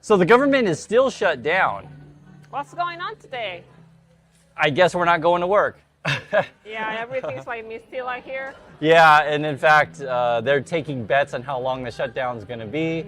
So the government is still shut down. What's going on today? I guess we're not going to work. Yeah, everything's like misty like here. Yeah, and in fact, they're taking bets on how long the shutdown is going to be.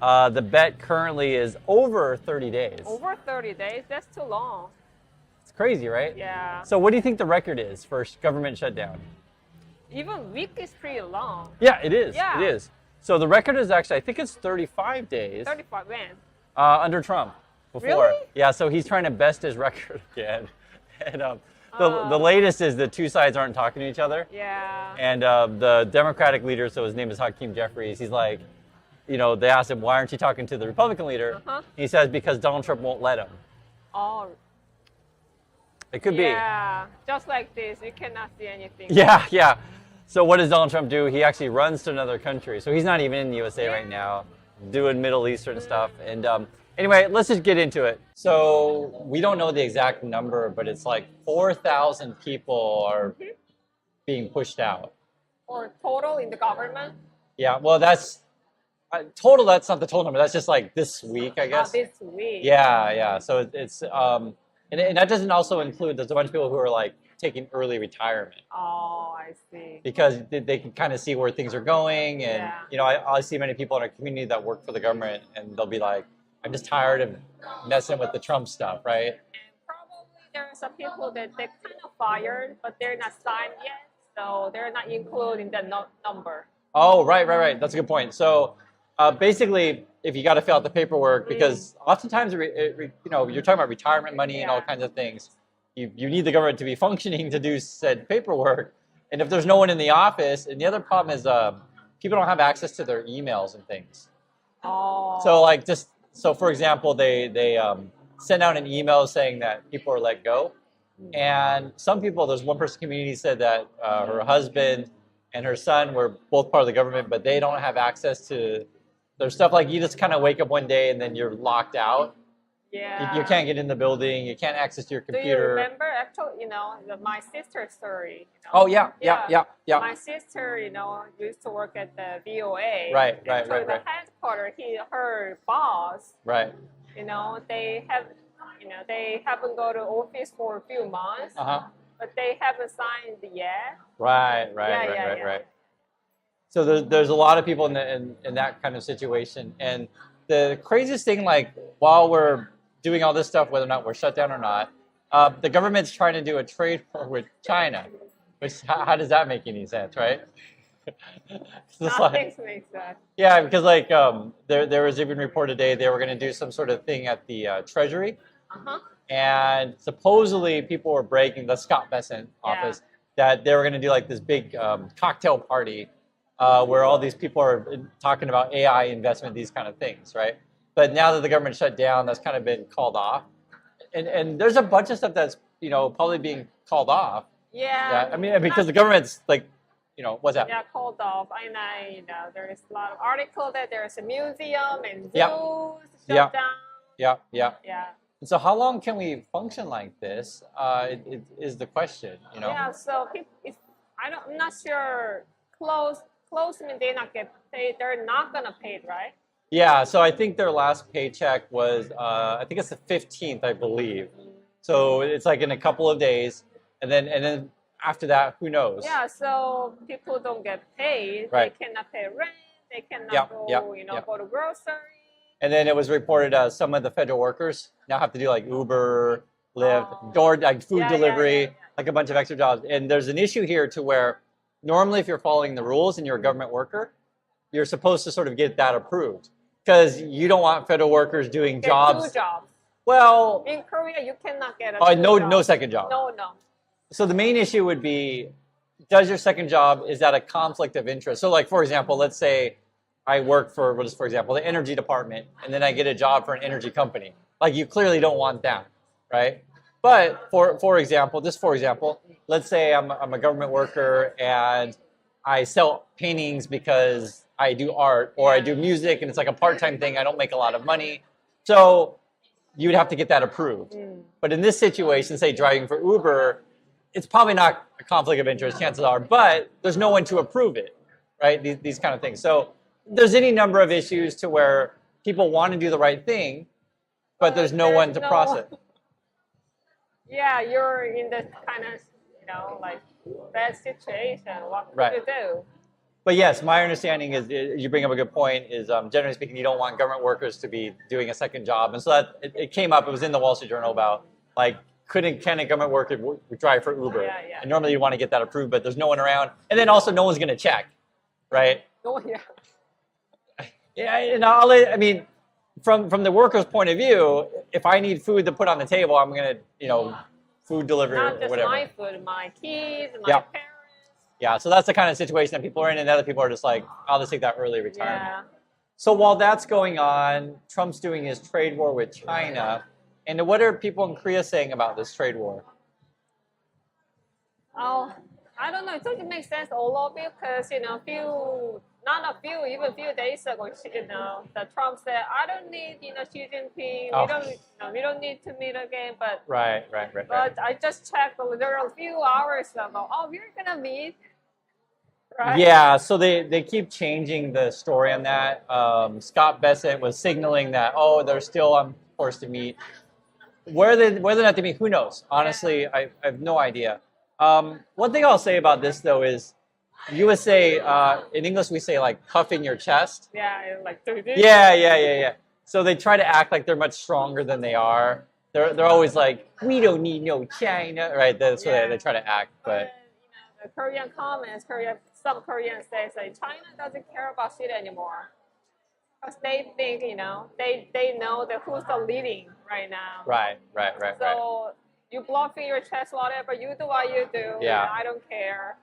The bet currently is over 30 days. Over 30 days? That's too long. It's crazy, right? Yeah. So what do you think the record is for government shutdown? Even week is pretty long. Yeah, it is. Yeah. It is. So the record is actually, I think it's 35 days. 35 when? Under Trump. Before. Really? Yeah, so he's trying to best his record again. And the latest is the two sides aren't talking to each other. Yeah. And the Democratic leader, so his name is Hakeem Jeffries, he's like, you know, they asked him, why aren't you talking to the Republican leader? He says, because Donald Trump won't let him. Oh. It could be. Yeah, just like this, you cannot see anything. Yeah, yeah. So what does Donald Trump do? He actually runs to another country. So he's not even in the USA right now, doing Middle Eastern stuff. And anyway, let's just get into it. So we don't know the exact number, but it's like 4,000 people are being pushed out. Or total in the government? Yeah, well, that's total. That's not the total number. That's just like this week, I guess. This week. Yeah, yeah. So it's and that doesn't also include. There's a bunch of people who are like taking early retirement. Oh, I see. Because they can kind of see where things are going, and you know, I see many people in our community that work for the government, and they'll be like, "I'm just tired of messing with the Trump stuff," right? And probably there are some people that they kind of fired, but they're not signed yet, so they're not included in the number. Oh, right. That's a good point. So basically, if you got to fill out the paperwork, because oftentimes, you know, you're talking about retirement money and all kinds of things. You need the government to be functioning to do said paperwork. And if there's no one in the office, and the other problem is people don't have access to their emails and things. Oh. So like so for example, they send out an email saying that people are let go. And some people, there's one person in the community said that her husband and her son were both part of the government, but they don't have access to their stuff. Like you just kind of wake up one day and then you're locked out. Yeah. You can't get in the building. You can't access your computer. Do you remember, actually, you know, my sister's story? You know? Oh, yeah. My sister, you know, used to work at the VOA. Right. The headquarters, her boss. Right. You know, they haven't go to office for a few months. But they haven't signed yet. Right. So there's a lot of people in that kind of situation, and the craziest thing, like while we're doing all this stuff, whether or not we're shut down or not, the government's trying to do a trade war with China. Which how does that make any sense, right? Nothing makes sense. Yeah, because like there was even report today they were going to do some sort of thing at the Treasury, and supposedly people were breaking the Scott Bessent office that they were going to do like this big cocktail party where all these people are talking about AI investment, these kind of things, right? But now that the government shut down, that's kind of been called off. And there's a bunch of stuff that's, you know, probably being called off. Yeah. I mean, because the government's like, you know, what's that? Yeah, called off. And you know, there's a lot of articles that there's a museum and zoos shut down. Yeah. And so how long can we function like this it is the question, you know? Yeah, so I'm not sure, close means they not get paid, they're not going to pay it, right? Yeah, so I think their last paycheck was, I think it's the 15th, I believe. So it's like in a couple of days, and then after that, who knows? Yeah, so people don't get paid. Right. They cannot pay rent. They cannot go to grocery. And then it was reported some of the federal workers now have to do like Uber, Lyft, like food delivery, like a bunch of extra jobs. And there's an issue here to where normally if you're following the rules and you're a government worker, you're supposed to sort of get that approved. Because you don't want federal workers doing jobs. 2 jobs. Well, in Korea, you cannot get a no second job. No. So the main issue would be, does your second job, is that a conflict of interest? So like, for example, let's say I work for example, the energy department, and then I get a job for an energy company. Like you clearly don't want that, right? But for example, let's say I'm a government worker and I sell paintings because I do art or I do music and it's like a part-time thing. I don't make a lot of money. So you would have to get that approved. But in this situation, say driving for Uber, it's probably not a conflict of interest, chances are, but there's no one to approve it, right? These kind of things. So there's any number of issues to where people want to do the right thing, but there's no one to process. Yeah, you're in this kind of, like bad situation. What could you do? But yes, my understanding is, you bring up a good point, is generally speaking, you don't want government workers to be doing a second job. And so that it came up, it was in the Wall Street Journal about, like, can a government worker drive for Uber? Yeah. And normally you want to get that approved, but there's no one around. And then also no one's going to check, right? Oh, yeah. Yeah, and I mean, from the worker's point of view, if I need food to put on the table, I'm going to, food delivery Not or just whatever. my food, my kids, my parents. Yeah, so that's the kind of situation that people are in, and other people are just like, I'll just take that early retirement. Yeah. So while that's going on, Trump's doing his trade war with China. And what are people in Korea saying about this trade war? Oh, I don't know. It doesn't make sense, all of it, because, even a few days ago, the Trump said, I don't need, Xi Jinping. We don't need to meet again. But Right. But I just checked there are a few hours ago. Oh, we're gonna meet. Right? Yeah, so they keep changing the story on that. Scott Bessent was signaling that, they're still on course to meet. Whether or not they meet, who knows? Honestly, I have no idea. One thing I'll say about this, though, is USA, in English we say, like, puffing your chest. Yeah, like. Yeah. So they try to act like they're much stronger than they are. They're always like, we don't need no China, right? That's what they try to act, but. The Korean comments, some Koreans say China doesn't care about shit anymore, because they think, they know that who's the leading right now. Right. So you bluffing your chest, whatever, you do what you do. Yeah. I don't care.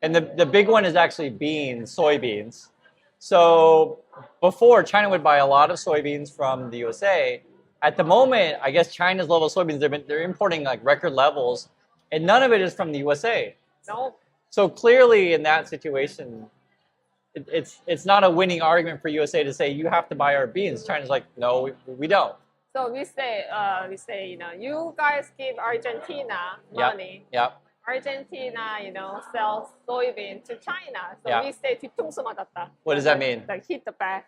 And the big one is actually soybeans. So before, China would buy a lot of soybeans from the USA. At the moment, I guess China's level of soybeans, they're importing like record levels, and none of it is from the USA. No. So clearly, in that situation, it's not a winning argument for USA to say you have to buy our beans. China's like, no, we don't. So we say, you guys give Argentina money. Yep. Argentina, sells soybean to China. So we say 뒤통수 맞았다. What does that mean? Like hit the back.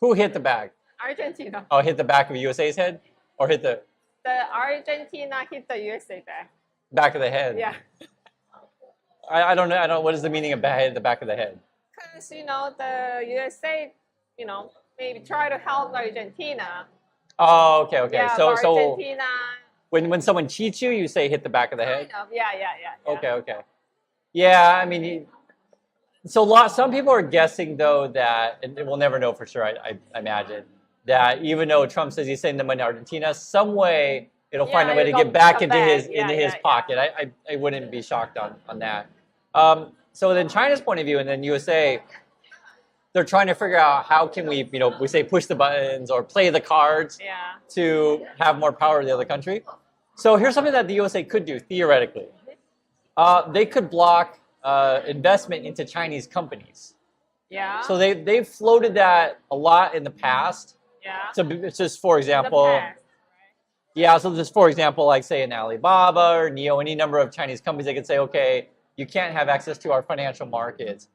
Who hit the back? Argentina. Oh, hit the back of USA's head, or hit the Argentina hit the USA back. Back of the head. Yeah. I don't know. What is the meaning of the back of the head? Because the USA, maybe try to help Argentina. Oh, okay. Yeah, So Argentina. When someone cheats you, you say hit the back of the head. Kind of. Yeah. Okay. Yeah, I mean, some people are guessing though that, and we'll never know for sure. I imagine that even though Trump says he's sending the money to Argentina, some way it'll find a way to get back into his pocket. I wouldn't be shocked on that. So then China's point of view, and then USA, they're trying to figure out how can we say push the buttons or play the cards to have more power in the other country. So here's something that the USA could do theoretically. They could block investment into Chinese companies. Yeah. So they've floated that a lot in the past. Yeah. So it's just for example. The past, right? Yeah. So just for example, like say an Alibaba or Neo, any number of Chinese companies, they could say, okay, you can't have access to our financial markets.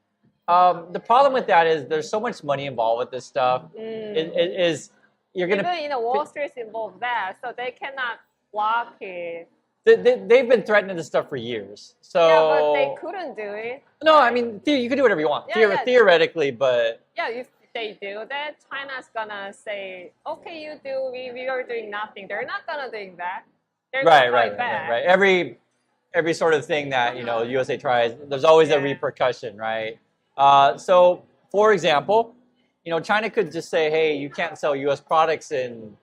The problem with that is there's so much money involved with this stuff. You're gonna even Wall Street's involved that, so they cannot block it. They've been threatening this stuff for years. So yeah, but they couldn't do it. No, I mean you can do whatever you want theoretically, but if they do that, China's gonna say, okay, you do. We are doing nothing. They're not gonna do that. They're gonna fight back. Right. Every sort of thing that USA tries, there's always a repercussion, right? So, for example, China could just say, hey, you can't sell U.S. products in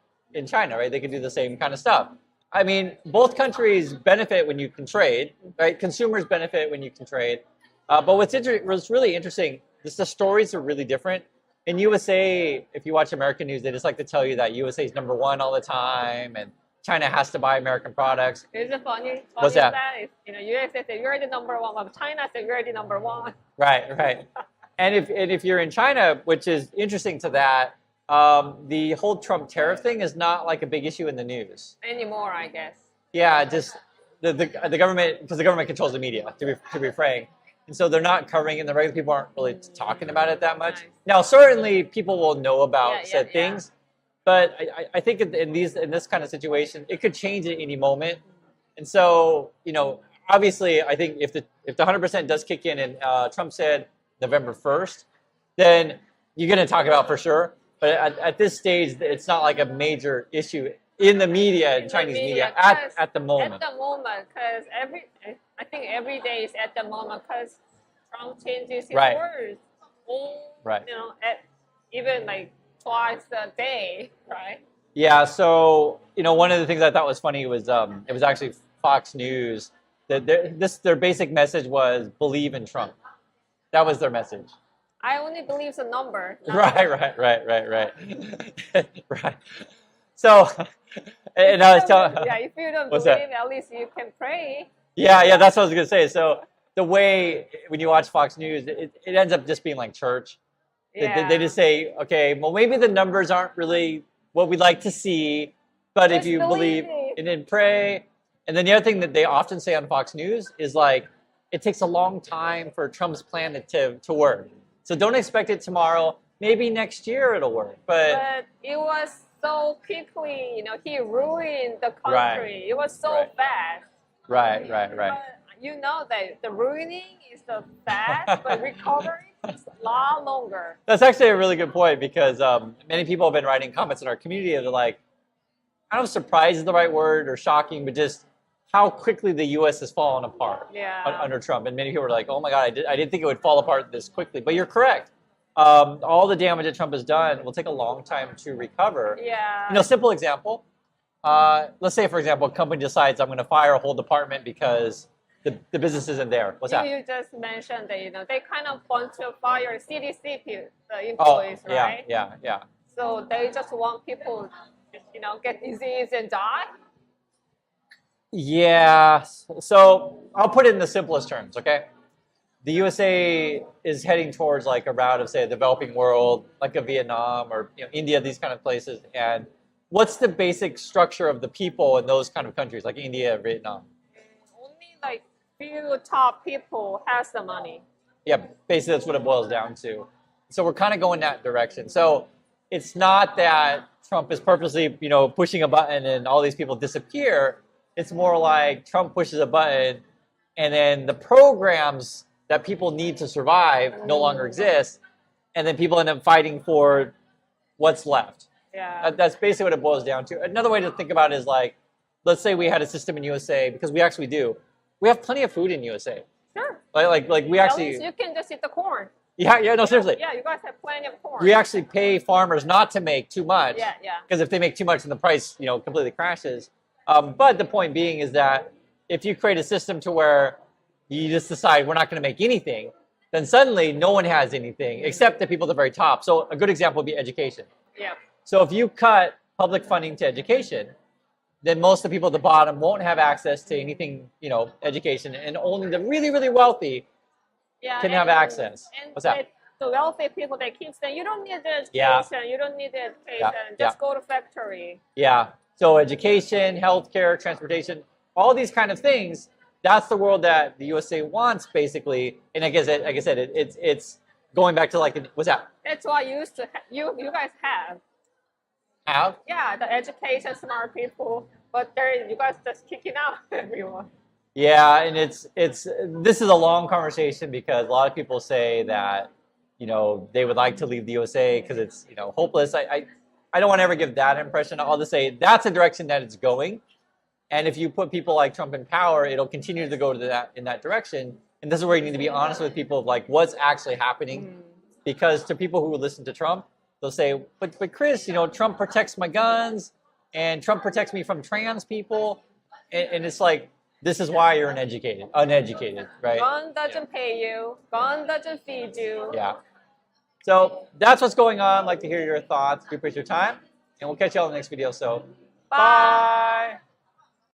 China, right? They could do the same kind of stuff. I mean, both countries benefit when you can trade, right? Consumers benefit when you can trade. But what's really interesting, the stories are really different. In USA, if you watch American news, they just like to tell you that USA is number one all the time, and China has to buy American products. Is it funny? What's that? USA said you're the number one, but China said you're the number one. Right. And if you're in China, which is interesting to that, the whole Trump tariff thing is not like a big issue in the news anymore, I guess. Yeah, just the government, because the government controls the media. To be frank, and so they're not covering it. And the regular people aren't really talking about it that much. Nice. Now, certainly people will know about Yeah, said yeah. things, but I think in this kind of situation, it could change at any moment. And so, obviously, I think if the 100% does kick in, and Trump said November 1st, then you're going to talk about for sure. But at this stage, it's not like a major issue in the media, in Chinese media, at the moment. At the moment, because I think every day is at the moment, because Trump changes his Right. words. Right. Even like twice a day, right? Yeah. So one of the things I thought was funny was it was actually Fox News that their basic message was believe in Trump. That was their message. I only believe the number. Right. Right. So, and I was telling. Yeah, if you don't What's believe, that? at least you can pray. Yeah, that's what I was gonna say. So the way when you watch Fox News, it ends up just being like church. Yeah. They just say, okay, well maybe the numbers aren't really what we'd like to see, but if Just you believe it. and then pray. And then the other thing that they often say on Fox News is like, it takes a long time for Trump's plan to work. So don't expect it tomorrow. Maybe next year it'll work. But it was so quickly, he ruined the country. Right. It was so Right. fast. Right. But you know that the ruining is the fast, but recovery takes a lot longer. That's actually a really good point because many people have been writing comments in our community that are like, I don't know if surprise is the right word or shocking, but just how quickly the U.S. has fallen apart under Trump. And many people were like, oh my God, I didn't think it would fall apart this quickly. But you're correct. All the damage that Trump has done will take a long time to recover. Yeah. Simple example. Let's say, for example, a company decides I'm going to fire a whole department because the business isn't there. What's that? You just mentioned that, they kind of want to fire CDC employees, right? Yeah. So they just want people, get disease and die. Yeah. So I'll put it in the simplest terms, okay? The USA is heading towards like a route of, say, a developing world, like a Vietnam or India, these kind of places. And what's the basic structure of the people in those kind of countries, like India, Vietnam? Only like few top people has the money. Yeah, basically that's what it boils down to. So we're kind of going that direction. So it's not that Trump is purposely, pushing a button and all these people disappear. It's more like Trump pushes a button and then the programs that people need to survive no longer exist. And then people end up fighting for what's left. Yeah. That's basically what it boils down to. Another way to think about it is like, let's say we had a system in USA, because we actually do. We have plenty of food in USA. Sure. Like we actually. At least you can just eat the corn. Yeah, no, seriously. Yeah, you guys have plenty of corn. We actually pay farmers not to make too much. Yeah. Because if they make too much, then the price, completely crashes. But the point being is that if you create a system to where you just decide we're not going to make anything, then suddenly no one has anything except the people at the very top. So a good example would be education. Yeah. So if you cut public funding to education, then most of the people at the bottom won't have access to anything, education, and only the really, really wealthy can have access. And What's that? The wealthy people, they keep saying, you don't need the education, you don't need the education, just go to factory. Yeah. So education, healthcare, transportation, all these kind of things, that's the world that the USA wants, basically. And like I said, it's going back to like, what's that? That's what you guys have. Have? Yeah, the education, smart people, but you guys just kicking out everyone. Yeah, and this is a long conversation because a lot of people say that, they would like to leave the USA because it's, hopeless. I don't want to ever give that impression. I'll just say that's a direction that it's going. And if you put people like Trump in power, it'll continue to go in that direction. And this is where you need to be honest with people of like what's actually happening. Because to people who listen to Trump, they'll say, but Chris, Trump protects my guns and Trump protects me from trans people. And it's like, this is why you're uneducated, right? Gun doesn't pay you. Gun doesn't feed you. Yeah. So that's what's going on. I'd like to hear your thoughts. We appreciate your time. And we'll catch you all in the next video. So, bye.